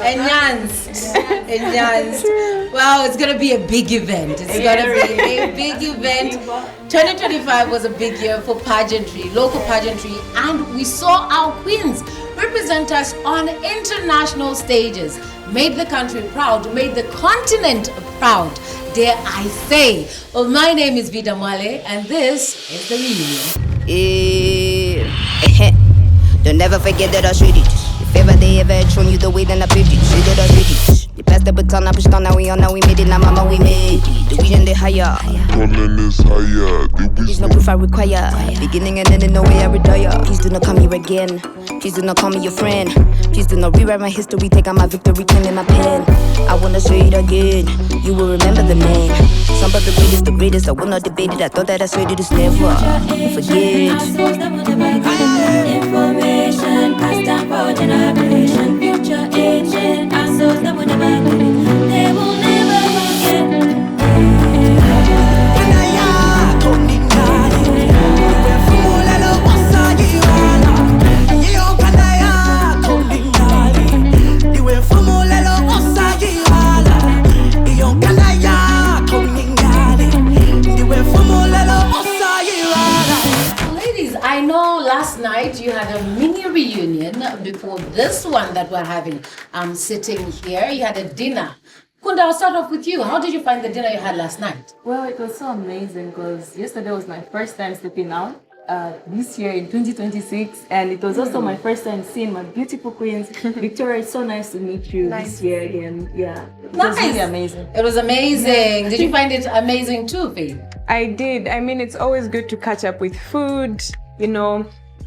Enhanced. Well, it's going to be a big event. It's going to be a big event. 2025 was a big year for pageantry, local pageantry, and we saw our queens represent us on international stages. Made the country proud, made the continent proud, dare I say. Well, my name is Vida Mwale, and this is the reunion. Don't never forget that I should it. If ever they ever had shown you the way, then I paid it. Say that I did it. You passed the baton, I pushed on, now we on, now we made it. Now mama, we made it. The vision they higher. Calling is higher. There's no proof I require. Beginning and ending, no way I retire. Please do not call me again. Please do not call me your friend. Please do not rewrite my history. Take out my victory, pen in my pen. I wanna say it again. You will remember the name. Some of the greatest. I will not debate it. I thought that I said it is never forget. Information, past time for generation, future agent, our souls that will never get it. They will never forget. I know last night you had a mini reunion before this one that we're having. I'm sitting here. You had a dinner. Kunda, I'll start off with you. How did you find the dinner you had last night? Well, it was so amazing because yesterday was my first time stepping out this year in 2026, and it was also my first time seeing my beautiful queens. Victoria, it's so nice to meet you this year again. Yeah, it was really amazing. It was amazing. Did you find it amazing too, Faith? I did. I mean, it's always good to catch up with food, you know,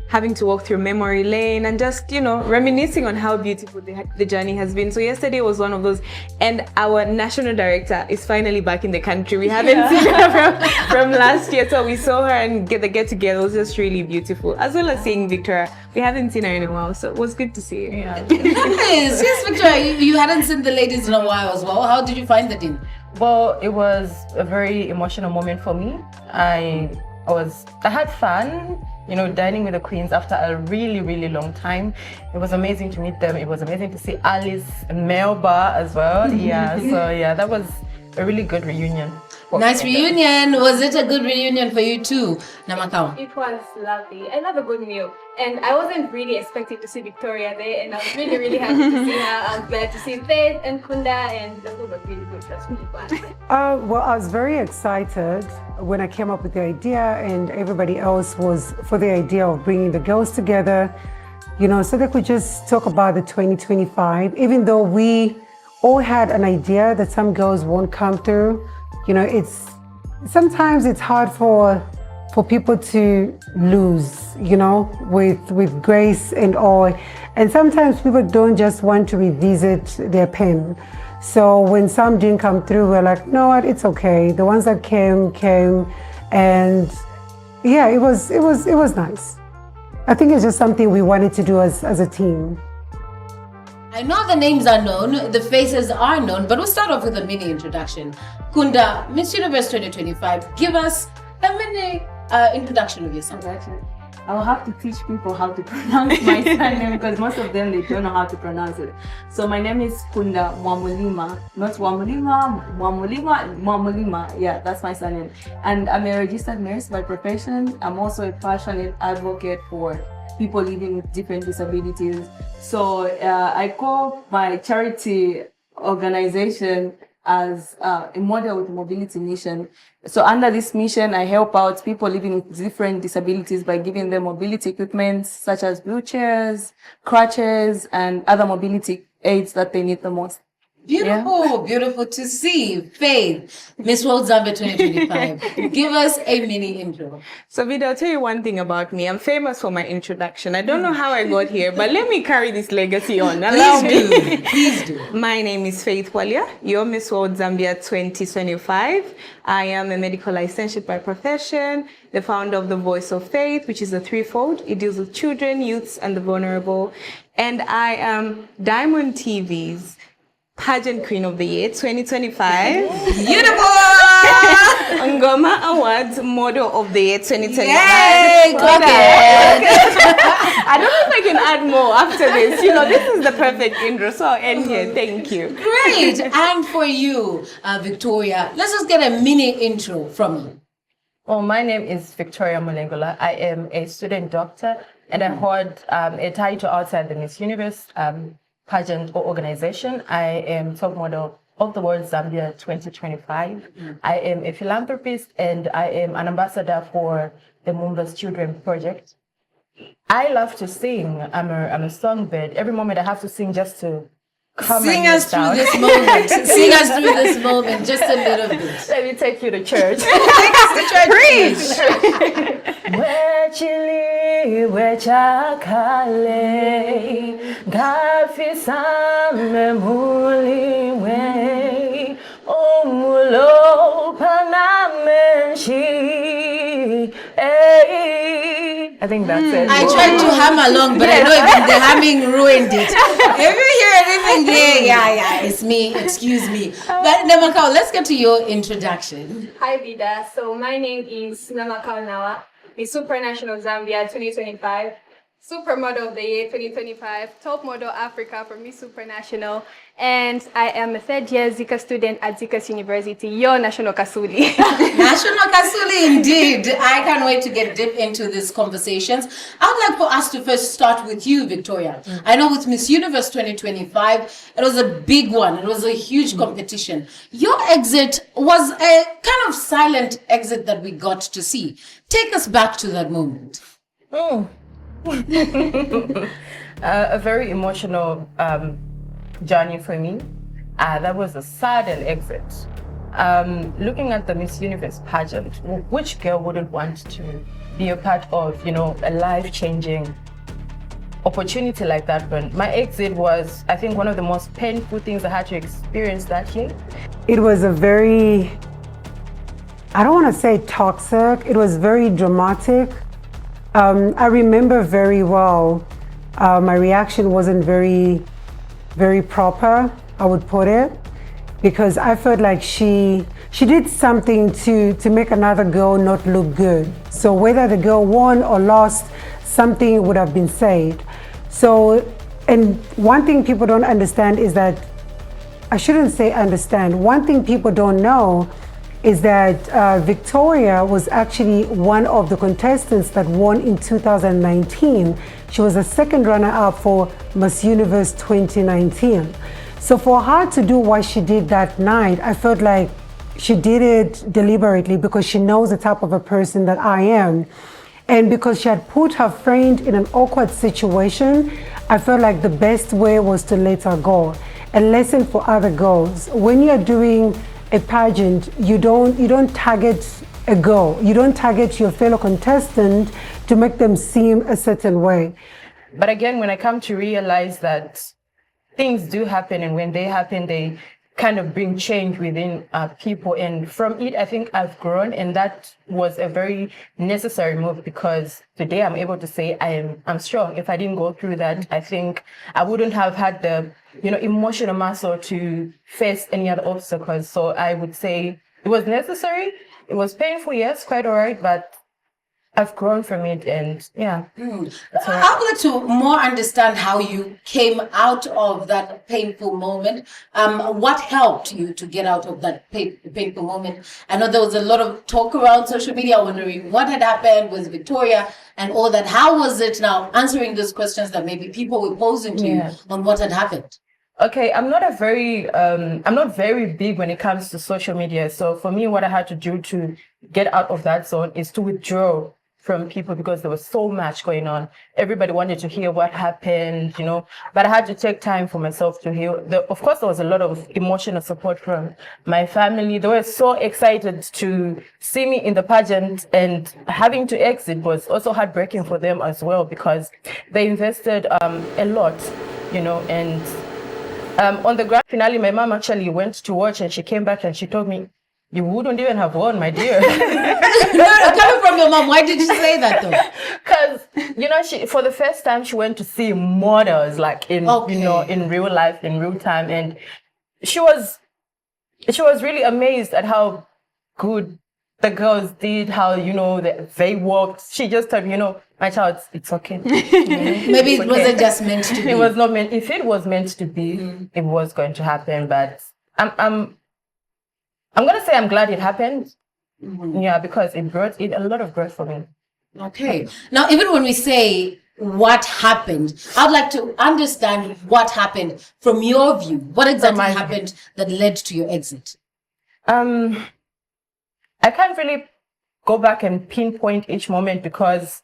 having to walk through memory lane and just, you know, reminiscing on how beautiful the journey has been. So yesterday was one of those, and our national director is finally back in the country. We haven't seen her from last year, so we saw her and the get together. It was just really beautiful, as well as seeing Victoria. We haven't seen her in a while, so it was good to see her. Yeah. Nice. Yes, Victoria, you hadn't seen the ladies in a while as well. How did you find the dinner? Well, it was a very emotional moment for me. I had fun, you know, dining with the queens after a really, really long time. It was amazing to meet them. It was amazing to see Alice and Melba as well. Yeah, so yeah, that was a really good reunion. Nice reunion. Was it a good reunion for you too, Namakau? It was lovely. I love a good meal. And I wasn't really expecting to see Victoria there, and I was really, really happy to see her. I was glad to see Faith and Kunda, and the food was really good. It was really fun. Well, I was very excited when I came up with the idea, and everybody else was for the idea of bringing the girls together, you know, so they could just talk about the 2025, even though we all had an idea that some girls won't come through. You know, sometimes it's hard for people to lose, you know, with grace and all. And sometimes people don't just want to revisit their pen. So when some didn't come through, we're like, no, what, it's okay. The ones that came, and yeah, it was nice. I think it's just something we wanted to do as a team. I know the names are known, the faces are known, but we'll start off with a mini introduction. Kunda, Miss Universe 2025, give us a mini introduction of yourself. I'll have to teach people how to pronounce my surname because most of them, they don't know how to pronounce it. So my name is Kunda Mwamulima, not Mwamulima. Yeah, that's my surname. And I'm a registered nurse by profession. I'm also a passionate advocate for people living with different disabilities. So I call my charity organization as a model with mobility mission. So under this mission, I help out people living with different disabilities by giving them mobility equipment such as wheelchairs, crutches, and other mobility aids that they need the most. Beautiful, beautiful to see. Faith, Miss World Zambia 2025. Give us a mini intro. So, Vida, I'll tell you one thing about me. I'm famous for my introduction. I don't know how I got here, but let me carry this legacy on. Allow me. Please do. My name is Faith Walia. You're Miss World Zambia 2025. I am a medical licentiate by profession, the founder of the Voice of Faith, which is a threefold. It deals with children, youths, and the vulnerable. And I am Diamond TV's Pageant Queen of the Year 2025. Beautiful! Ngoma Awards Model of the Year 2025. Yay, clock it. I don't know if I can add more after this. This is the perfect intro, so I'll end here. Thank you. Great. And for you, Victoria, let's just get a mini intro from you. Well, my name is Victoria Molengola. I am a student doctor, and I hold a title outside the Miss Universe pageant or organization. I am top model of the World Zambia 2025. I am a philanthropist, and I am an ambassador for the Mumba's Children Project. I love to sing. I'm a songbird. Every moment I have to sing just to calm Sing my us nerves through down. this moment. Sing us through this moment, just a little bit. Let me take you to church. Take us to church, please. Wechili wechakale gafisa memuliwe omulo panamenshi. I think that's it. I tried to hum along, but I know even the humming ruined it. If you hear anything there, yeah, it's me. Excuse me. But Namakau, let's get to your introduction. Hi, Vida. So my name is Namakau Nawa, Miss Supranational Zambia 2025, Supermodel of the Year 2025, Top Model Africa for Miss Supranational, and I am a third-year Zika student at Zika University, your National Kasuli. National Kasuli, indeed. I can't wait to get deep into these conversations. I would like for us to first start with you, Victoria. I know with Miss Universe 2025, it was a big one. It was a huge competition. Your exit was a kind of silent exit that we got to see. Take us back to that moment. A very emotional journey for me. That was a sudden exit. Looking at the Miss Universe pageant, which girl wouldn't want to be a part of, a life-changing opportunity like that? But my exit was, I think, one of the most painful things I had to experience that year. It was a very, I don't want to say toxic, it was very dramatic. I remember very well, my reaction wasn't very proper, I would put it, because I felt like she did something to make another girl not look good. So whether the girl won or lost, something would have been said. So, and one thing people don't understand is that, I shouldn't say understand, one thing people don't know is that Victoria was actually one of the contestants that won in 2019. She was a second runner-up for Miss Universe 2019. So for her to do what she did that night, I felt like she did it deliberately because she knows the type of a person that I am. And because she had put her friend in an awkward situation, I felt like the best way was to let her go. A lesson for other girls. When you're doing a pageant, you don't target a girl. You don't target your fellow contestant to make them seem a certain way. But again, when I come to realize that things do happen, and when they happen, they kind of bring change within people. And from it, I think I've grown, and that was a very necessary move, because today I'm able to say I'm strong. If I didn't go through that, I think I wouldn't have had the emotional muscle to face any other obstacles. So I would say it was necessary. It was painful, yes, quite all right, but I've grown from it, and yeah. I would like to more understand how you came out of that painful moment. What helped you to get out of that painful moment? I know there was a lot of talk around social media, wondering what had happened with Victoria and all that. How was it now answering those questions that maybe people were posing to you on what had happened? Okay, I'm not very big when it comes to social media. So for me, what I had to do to get out of that zone is to withdraw from people, because there was so much going on. Everybody wanted to hear what happened, but I had to take time for myself to heal. Of course, there was a lot of emotional support from my family. They were so excited to see me in the pageant, and having to exit was also heartbreaking for them as well, because they invested a lot, and on the grand finale, my mom actually went to watch, and she came back and she told me, "You wouldn't even have won, my dear." Coming from your mom, why did you say that though? Because she, for the first time, she went to see models like in in real life, in real time, and she was really amazed at how good the girls did, how, they walked. She just told me, my child, it's okay. Maybe it wasn't just meant to be. It was not meant. If it was meant to be, it was going to happen. But I'm gonna say I'm glad it happened. Yeah, because it brought a lot of growth for me. Okay. Now, even when we say what happened, I'd like to understand what happened from your view. What exactly happened that led to your exit? I can't really go back and pinpoint each moment, because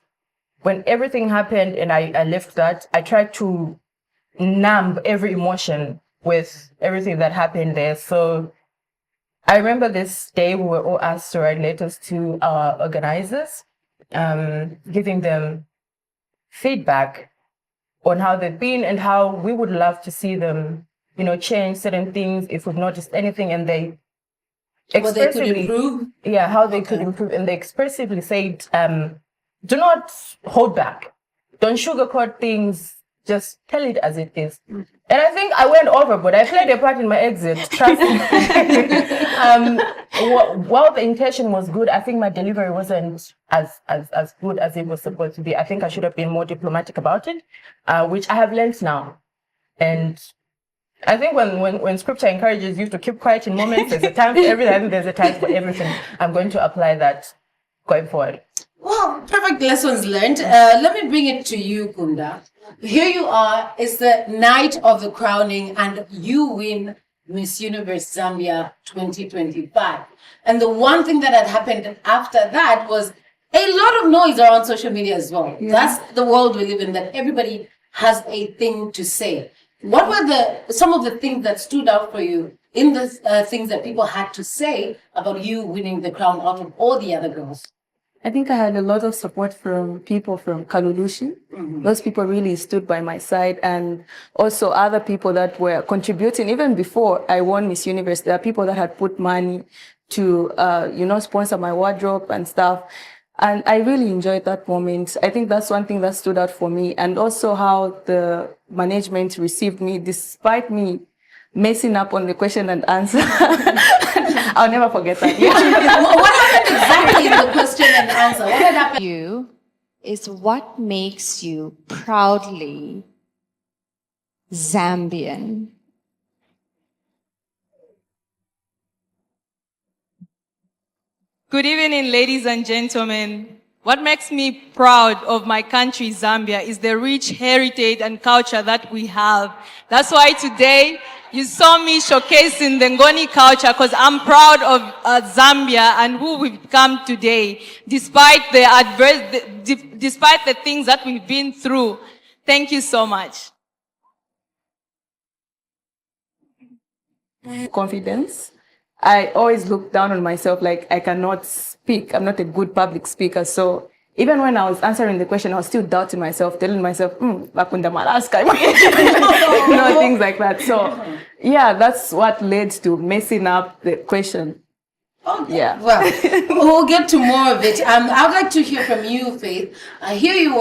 when everything happened and I left that, I tried to numb every emotion with everything that happened there. So I remember this day we were all asked to write letters to our organizers, giving them feedback on how they've been and how we would love to see them, change certain things if we've noticed anything, and they expressively, how they could improve, and they expressively said, do not hold back, don't sugarcoat things, just tell it as it is. And I think I went overboard. I played a part in my exit, trust me. While the intention was good, I think my delivery wasn't as good as it was supposed to be. I think I should have been more diplomatic about it, which I have learned now. And I think when scripture encourages you to keep quiet in moments, there's a time for everything, there's a time for everything. I'm going to apply that going forward. Well, perfect lessons learned. Let me bring it to you, Kunda. Here you are, it's the night of the crowning, and you win Miss Universe Zambia 2025. And the one thing that had happened after that was a lot of noise around social media as well. Yeah. That's the world we live in, that everybody has a thing to say. What were some of the things that stood out for you in the things that people had to say about you winning the crown out of all the other girls? I think I had a lot of support from people from Kalulushi. Those people really stood by my side, and also other people that were contributing. Even before I won Miss Universe, there are people that had put money to, sponsor my wardrobe and stuff. And I really enjoyed that moment. I think that's one thing that stood out for me. And also how the management received me, despite me messing up on the question and answer. I'll never forget that. Yeah. What happened exactly in the question and answer? What had happened? You is what makes you proudly Zambian. Good evening, ladies and gentlemen. What makes me proud of my country, Zambia, is the rich heritage and culture that we have. That's why today you saw me showcasing the Ngoni culture, because I'm proud of Zambia and who we've become today, despite the things that we've been through. Thank you so much. Confidence. I always look down on myself like I cannot speak. I'm not a good public speaker. So even when I was answering the question, I was still doubting myself, telling myself, Bakunda Malaska, things like that. So yeah, that's what led to messing up the question. Okay. Yeah. Well, we'll get to more of it. I'd like to hear from you, Faith. Here you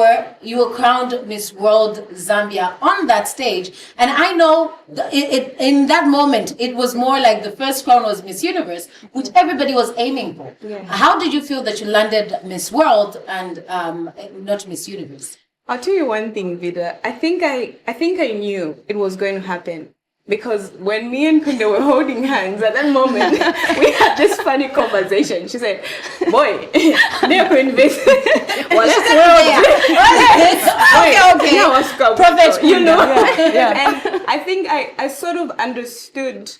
were crowned Miss World Zambia on that stage. And I know in that moment, it was more like the first crown was Miss Universe, which everybody was aiming for. Yeah. How did you feel that you landed Miss World and not Miss Universe? I'll tell you one thing, Vida. I think I knew it was going to happen. Because when me and Kunda were holding hands at that moment, we had this funny conversation. She said, boy, they're convinced. Okay. Perfect. And I think I sort of understood,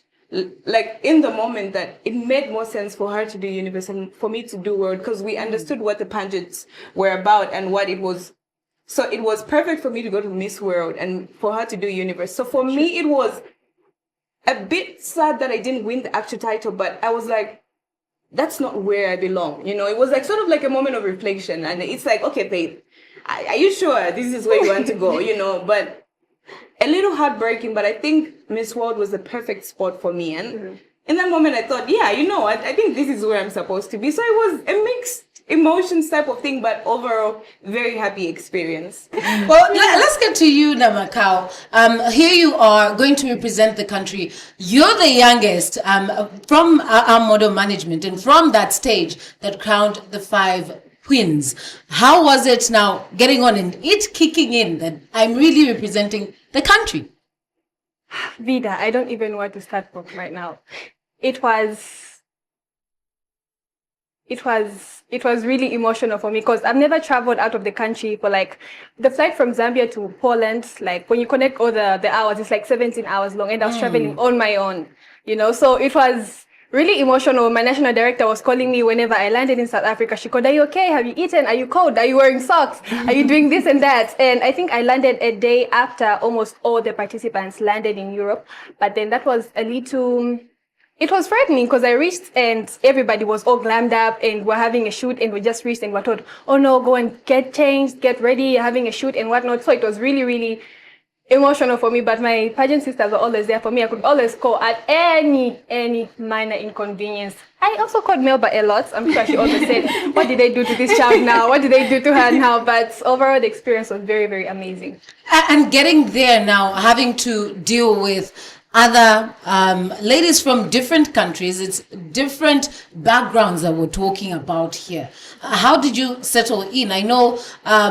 like in the moment, that it made more sense for her to do Universe and for me to do World, because we understood what the pageants were about and what it was. So it was perfect for me to go to Miss World and for her to do Universe. So for me, it was a bit sad that I didn't win the actual title, but I was like, that's not where I belong. It was like sort of like a moment of reflection. And it's like, okay, Faith, are you sure this is where you want to go? But a little heartbreaking, but I think Miss World was the perfect spot for me. And in that moment, I thought, yeah, I think this is where I'm supposed to be. So it was a mixed emotions type of thing, but overall, very happy experience. Well, let's get to you, Namakau. Here you are going to represent the country. You're the youngest from our model management, and from that stage that crowned the 5 queens. How was it now getting on and it kicking in that I'm really representing the country? Vida, I don't even want to start from right now. It was really emotional for me because I've never traveled out of the country for like the flight from Zambia to Poland. Like when you connect all the hours, it's like 17 hours long, and I was traveling on my own, you know. So it was really emotional. My national director was calling me whenever I landed in South Africa. She called, "Are you okay? Have you eaten? Are you cold? Are you wearing socks? Are you doing this and that?" And I think I landed a day after almost all the participants landed in Europe. But then that was a little. It was frightening because I reached and everybody was all glammed up and we're having a shoot, and we just reached and we're told, "Oh no, go and get changed, get ready, having a shoot and whatnot." So it was really, really emotional for me, but my pageant sisters were always there for me. I could always call at any minor inconvenience. I also called Melba a lot. I'm sure she always said, "What did they do to this child now? What did they do to her now?" But overall, the experience was very, very amazing. And getting there now, having to deal with other ladies from different countries, it's different backgrounds that we're talking about here. How did you settle in? I know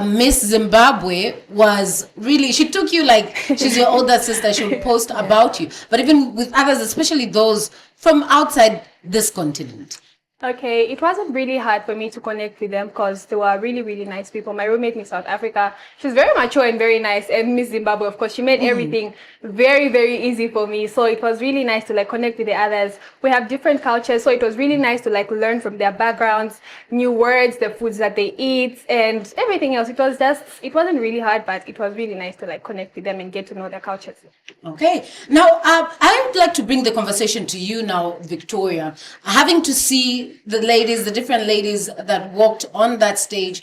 Miss Zimbabwe was really, she took you like she's your older sister, she'll post about you. But even with others, especially those from outside this continent. Okay, it wasn't really hard for me to connect with them because they were really, really nice people. My roommate in South Africa, she's very mature and very nice. And Miss Zimbabwe, of course, she made everything very, very easy for me. So it was really nice to like connect with the others. We have different cultures, so it was really nice to like learn from their backgrounds, new words, the foods that they eat, and everything else. It wasn't really hard, but it was really nice to like connect with them and get to know their cultures. Okay, now I would like to bring the conversation to you now, Victoria. Having to see the ladies, the different ladies that walked on that stage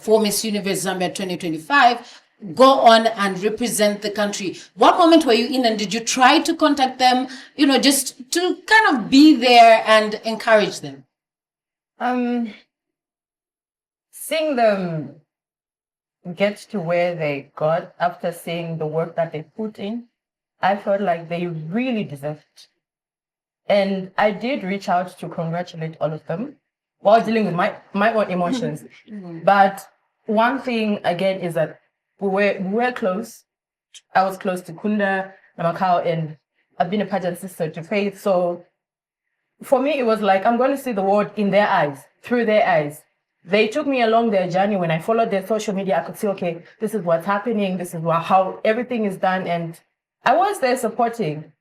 for Miss Universe Zambia 2025, go on and represent the country. What moment were you in, and did you try to contact them, you know, just to kind of be there and encourage them? Seeing them get to where they got after seeing the work that they put in, I felt like they really deserved it. And I did reach out to congratulate all of them while dealing with my own emotions. But one thing again is that we were close. I was close to Kunda, Namakau, and I've been a pageant sister to Faith. So for me, it was like I'm going to see the world in their eyes, through their eyes. They took me along their journey. When I followed their social media, I could see, okay, this is what's happening. This is how everything is done. And I was there supporting,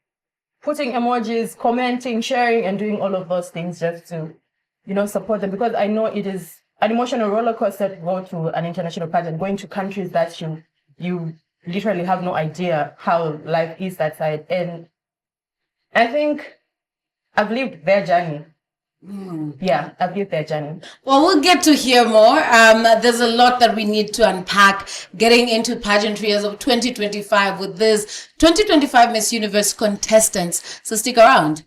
putting emojis, commenting, sharing, and doing all of those things just to, you know, support them. Because I know it is an emotional roller coaster to go to an international pageant, going to countries that you literally have no idea how life is that side. And I think I've lived their journey. Yeah, I've lived their journey. Well, we'll get to hear more. There's a lot that we need to unpack getting into pageantry as of 2025 with this 2025 Miss Universe contestants. So stick around.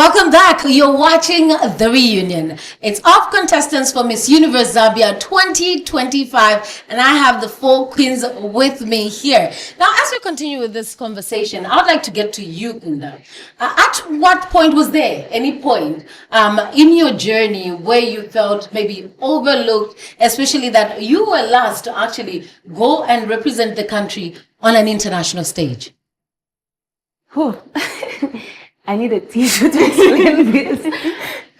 Welcome back. You're watching The Reunion. It's of contestants for Miss Universe Zambia 2025, and I have the 4 queens with me here. Now, as we continue with this conversation, I would like to get to you, Kunda. At what point was there any point in your journey where you felt maybe overlooked, especially that you were last to actually go and represent the country on an international stage? I need a tissue to explain this.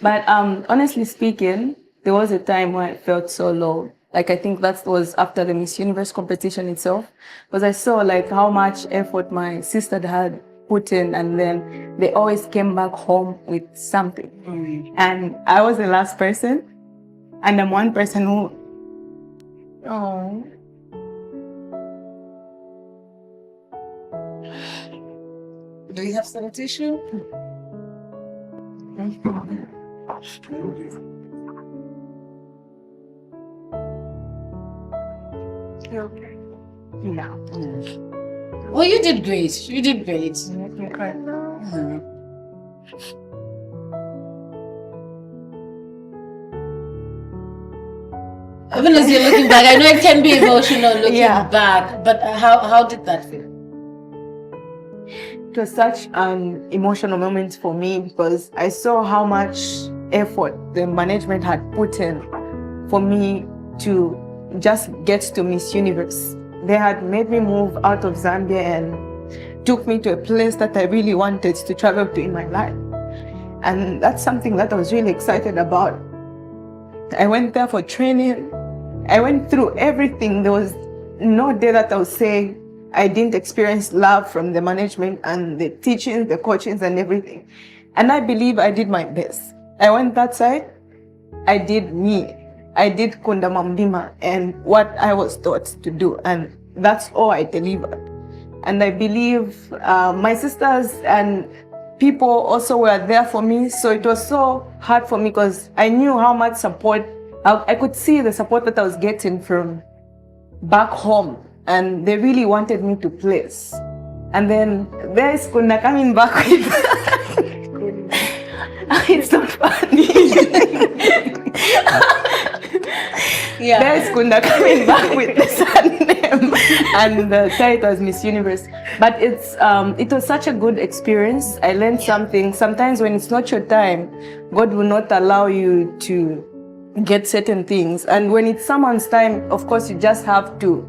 But honestly speaking, there was a time where I felt so low. Like, I think that was after the Miss Universe competition itself, because I saw like how much effort my sister had put in, and then they always came back home with something. And I was the last person, and I'm one person who, Do you have some tissue? okay. No. Well, you did great. You did great. Even as you're looking back, I know it can be emotional looking back, but how did that feel? It was such an emotional moment for me because I saw how much effort the management had put in for me to just get to Miss Universe. They had made me move out of Zambia and took me to a place that I really wanted to travel to in my life. And that's something that I was really excited about. I went there for training. I went through everything. There was no day that I would say I didn't experience love from the management and the teachings, the coachings and everything. And I believe I did my best. I went that side. I did me. I did Kunda Mambima and what I was taught to do. And that's all I delivered. And I believe my sisters and people also were there for me. So it was so hard for me because I knew how much support, I could see the support that I was getting from back home. And they really wanted me to place. And then there's Kunda coming back with it's not funny. There's Kunda coming back with the surname and the title was Miss Universe. But it was such a good experience. I learned something. Sometimes when it's not your time, God will not allow you to get certain things. And when it's someone's time, of course, you just have to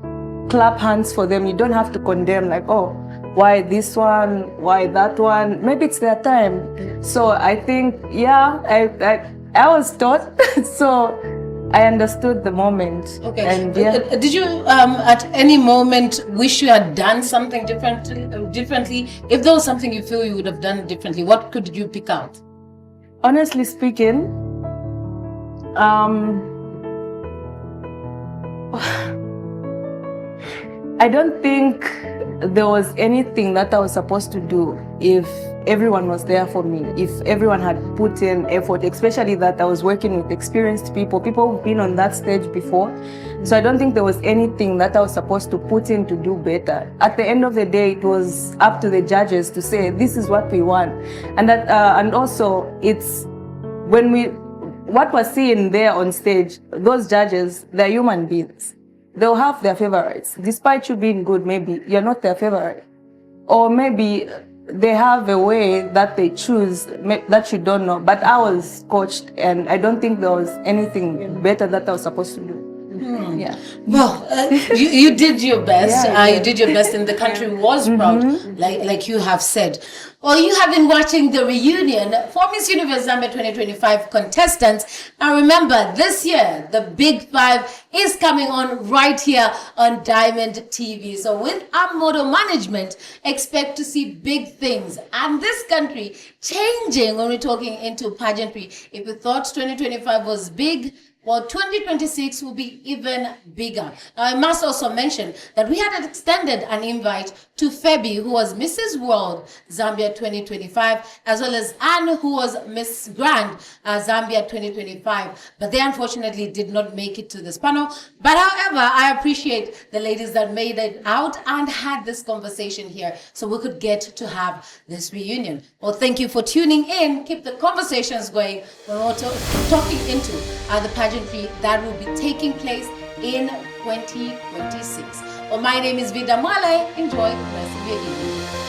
clap hands for them. You don't have to condemn like, oh, why this one, why that one? Maybe it's their time. So I think, I was taught, so I understood the moment. Okay. And did you at any moment wish you had done something differently? If there was something you feel you would have done differently, what could you pick out? Honestly speaking, I don't think there was anything that I was supposed to do if everyone was there for me, if everyone had put in effort, especially that I was working with experienced people who've been on that stage before. So I don't think there was anything that I was supposed to put in to do better. At the end of the day, it was up to the judges to say, this is what we want. And that, and also it's what we're seeing there on stage, those judges, they're human beings. They'll have their favorites. Despite you being good, maybe you're not their favorite. Or maybe they have a way that they choose that you don't know. But I was coached and I don't think there was anything better that I was supposed to do. Yeah. Well, you did your best. You did your best and the country was proud, like you have said. Well, you have been watching The Reunion for Miss Universe Zambia 2025 contestants. And remember, this year, the Big 5 is coming on right here on Diamond TV. So with our model management, expect to see big things. And this country changing when we're talking into pageantry. If you thought 2025 was big, well, 2026 will be even bigger. Now, I must also mention that we had extended an invite to Febi, who was Mrs. World Zambia 2025, as well as Anne, who was Miss Grand Zambia 2025. But they unfortunately did not make it to this panel. But however, I appreciate the ladies that made it out and had this conversation here so we could get to have this reunion. Well, thank you for tuning in. Keep the conversations going. We're also talking into the pageantry that will be taking place in 2026. Well, my name is Vida Mwale. Enjoy the rest of your evening.